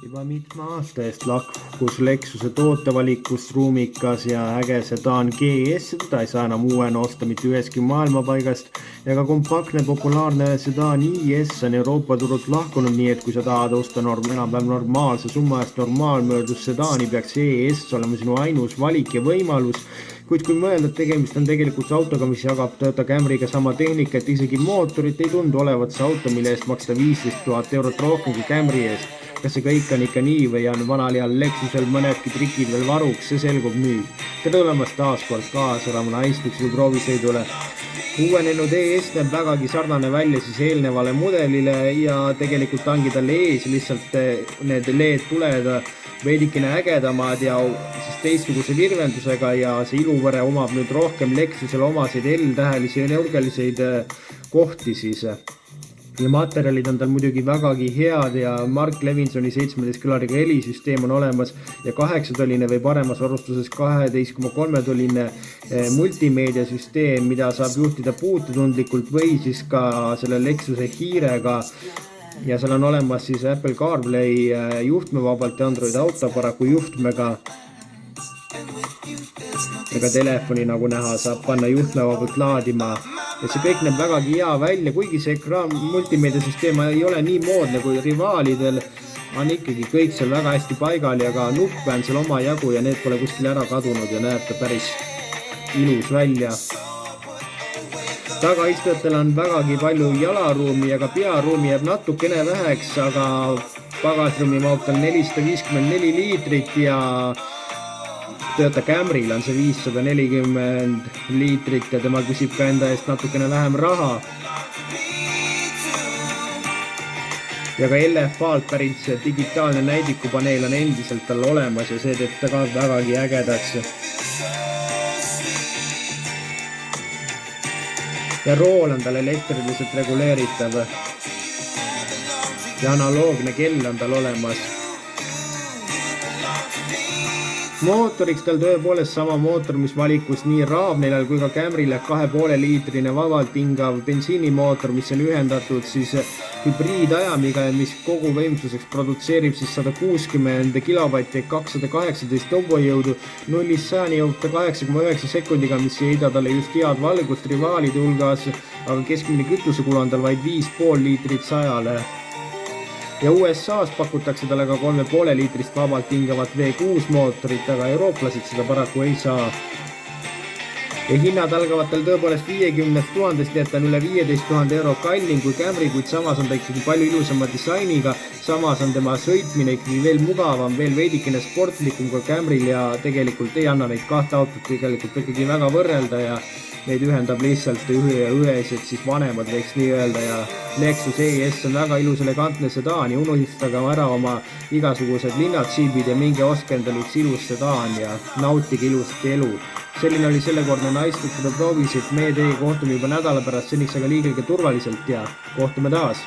Juba mitme aasta eest lahkus Lexuse tootevalikust ruumikas ja äge sedaan GS, seda ei saa enam uuena osta mitte üheski maailmapaigast ja ka kompaktne populaarne sedaan IS on Euroopa turult lahkunud, nii et kui sa tahad osta enam-vähem normaalse summa eest normaalmöördus sedaani, peaks ES olema sinu ainus valik ja võimalus. Kuid kui mõelda, et tegemist on tegelikult autoga, mis jagab Toyota Camry'ga sama tehnikat, isegi mootorit ei tundu olevat see auto, mille eest maksta 15 000 eurot rohkem kui Camry eest. Kas see kõik on ikka nii või on vanalial Lexusel mõnedki trikid veel varuks, see selgub nüüd. Tere tulemast taas kord kaasa olema naisliksel proovisõidule. Uuenenud ES näeb vägagi sarnane välja siis eelnevale mudelile ja tegelikult ongi tal ees lihtsalt need LED-tuled veidikene ägedamad ja siis teistsuguse virvendusega ja see iluvõre omab nüüd rohkem Lexusel omaseid L-tähelisi ja nurgeliseid kohti siis. Ja materjalid on tal muidugi vägagi head ja Mark Levinsoni 17 kõlariga helisüsteem on olemas ja 8-toline või paremas varustuses 12,3-toline multimeediasüsteem, mida saab juhtida puututundlikult või siis ka selle Lexuse hiirega. Ja seal on olemas siis Apple CarPlay juhtmevabalt ja Android Auto paraku juhtmega. Ega telefoni nagu näha saab panna juhtmevabalt laadima. Ja see kõik näeb vägagi hea välja, kuigi see ekraan multimeediasüsteem ei ole nii moodne kui rivaalidel, on ikkagi kõik seal väga hästi paigal ja ka nuppe on seal oma jagu ja need pole kuskil ära kadunud ja näeb ta päris ilus välja. Tagaistujatel on vägagi palju jalaruumi ja ka pearuumi jääb natukene väheks, aga pagasruumi mahub tal 454 liitrit ja Toyota Camry'l on see 540 liitrit ja tema küsib ka enda eest natukene vähem raha. Ja ka LFA-lt pärit see digitaalne näidikupaneel on endiselt tal olemas ja see teeb ta ka vägagi ägedaks. Ja rool on tal elektriliselt reguleeritav ja analoogne kell on tal olemas. Mootoriks tal tõepoolest sama mootor, mis valikus nii RAV4 kui ka Camry'l 2,5 liitrine vabalt hingav bensiinimootor, mis on ühendatud siis hübriidajamiga, mis kogu võimsuseks produtseerib siis 160 kilovatti 218 hobojõudu. 0-100 jõuab ta 8,9 sekundiga, mis ei heida talle just head valgust rivaalide hulgas, aga keskmine kütusekulu on tal vaid 5,5 liitrit 100-le. Ja USA's pakutakse talle ka 3,5 liitrist vabalt hingavat V6 mootorit, aga eurooplased seda paraku ei saa. Ja hinnad algavad tal tõepoolest 50 000, nii et ta on üle 15 000 euro kallim kui Camry, kuid samas on ta ikkagi palju ilusama disainiga, samas on tema sõitmine ikkagi veel mugavam, veel veidikene sportlikum kui Camry'l ja tegelikult ei anna neid kahte autot tegelikult ikkagi väga võrrelda ja neid ühendab lihtsalt ühesed siis vanemad võiks nii öelda ja Lexus ES on väga ilus elegantne sedaan ja unistage ära oma igasugused linnatsiibid ja minge ostke endale üks ilus sedaan ja nautige ilusat elu. Selline oli sellekordne naisliksel proovisid, me teiega kohtume juba nädala pärast, seniks aga liigelge turvaliselt ja kohtume taas.